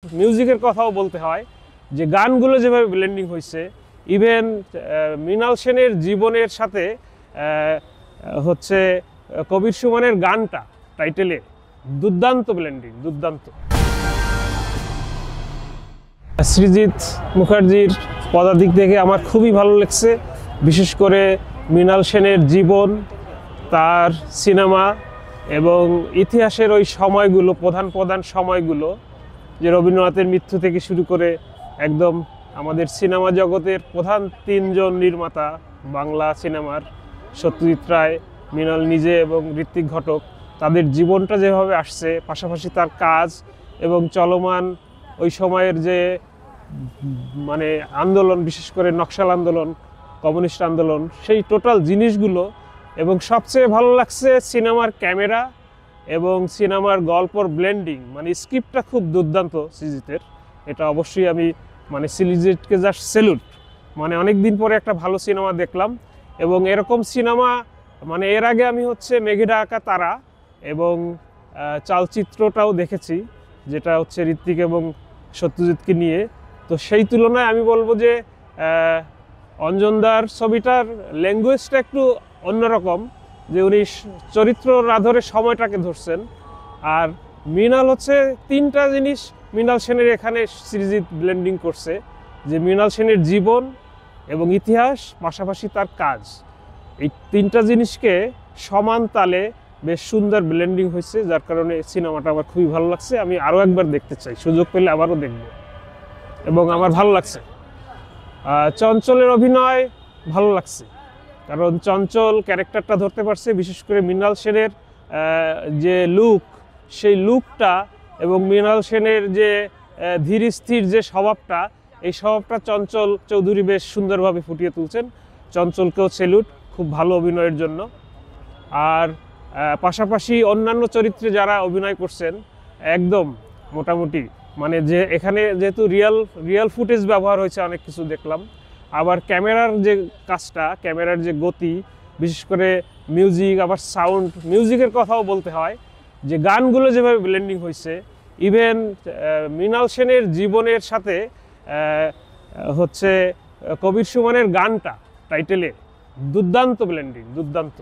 মিউজিকের কথাও বলতে হয় যে গানগুলো যেভাবে ব্লেন্ডিং হয়েছে, ইভেন মৃণাল সেনের জীবনের সাথে হচ্ছে কবির সুমনের গানটা টাইটেলে দুর্দান্ত ব্লেন্ডিং, দুর্দান্ত। সৃজিত মুখার্জির পদাতিক দেখে আমার খুবই ভালো লাগছে, বিশেষ করে মৃণাল সেনের জীবন, তার সিনেমা এবং ইতিহাসের ওই সময়গুলো, প্রধান সময়গুলো, যে রবীন্দ্রনাথের মৃত্যু থেকে শুরু করে একদম আমাদের সিনেমা জগতের প্রধান তিনজন নির্মাতা বাংলা সিনেমার, সত্যজিৎ রায়, মৃণাল নিজে এবং ঋত্বিক ঘটক, তাদের জীবনটা যেভাবে আসছে, পাশাপাশি তার কাজ এবং চলমান ওই সময়ের যে মানে আন্দোলন, বিশেষ করে নকশাল আন্দোলন, কমিউনিস্ট আন্দোলন, সেই টোটাল জিনিসগুলো। এবং সবচেয়ে ভালো লাগছে সিনেমার ক্যামেরা এবং সিনেমার গল্পর ব্লেন্ডিং, মানে স্ক্রিপ্টটা খুব দুর্দান্ত সৃজিতের। এটা অবশ্যই আমি মানে সৃজিতকে জাস্ট সেলুট। মানে অনেক দিন পরে একটা ভালো সিনেমা দেখলাম, এবং এরকম সিনেমা মানে এর আগে আমি হচ্ছে মেঘে ঢাকা তারা এবং চালচিত্রটাও দেখেছি, যেটা হচ্ছে ঋত্বিক এবং সত্যজিৎকে নিয়ে। তো সেই তুলনায় আমি বলবো যে অঞ্জনদার ছবিটার ল্যাঙ্গুয়েজটা একটু অন্যরকম, যে উনি চরিত্রর আধারে সময়টাকে ধরছেন। আর মৃণাল হচ্ছে তিনটা জিনিস মৃণাল সেনের এখানে সৃজিত ব্লেন্ডিং করছে, যে মৃণাল সেনের জীবন এবং ইতিহাস, পাশাপাশি তার কাজ, এই তিনটা জিনিসকে সমান তালে বেশ সুন্দর ব্লেন্ডিং হয়েছে, যার কারণে সিনেমাটা আমার খুবই ভালো লাগছে। আমি আরও একবার দেখতে চাই, সুযোগ পেলে আবারও দেখব, এবং আমার ভালো লাগছে। চঞ্চলের অভিনয় ভালো লাগছে, কারণ চঞ্চল ক্যারেক্টারটা ধরতে পারছে, বিশেষ করে মৃণাল সেনের যে লুক, সেই লুকটা এবং মৃণাল সেনের যে ধীর স্থির যে স্বভাবটা, এই স্বভাবটা চঞ্চল চৌধুরী বেশ সুন্দরভাবে ফুটিয়ে তুলছেন। চঞ্চলকেও সেলুট, খুব ভালো অভিনয়ের জন্য। আর পাশাপাশি অন্যান্য চরিত্রে যারা অভিনয় করছেন একদম মোটামুটি, মানে যে এখানে যেহেতু রিয়াল ফুটেজ ব্যবহার হয়েছে, অনেক কিছু দেখলাম। আবার ক্যামেরার যে কাজটা, ক্যামেরার যে গতি, বিশেষ করে মিউজিক, আবার সাউন্ড, মিউজিকের কথাও বলতে হয় যে গানগুলো যেভাবে ব্লেন্ডিং হয়েছে, ইভেন মৃণাল সেনের জীবনের সাথে হচ্ছে কবির সুমনের গানটা টাইটেলে দুর্দান্ত ব্লেন্ডিং, দুর্দান্ত।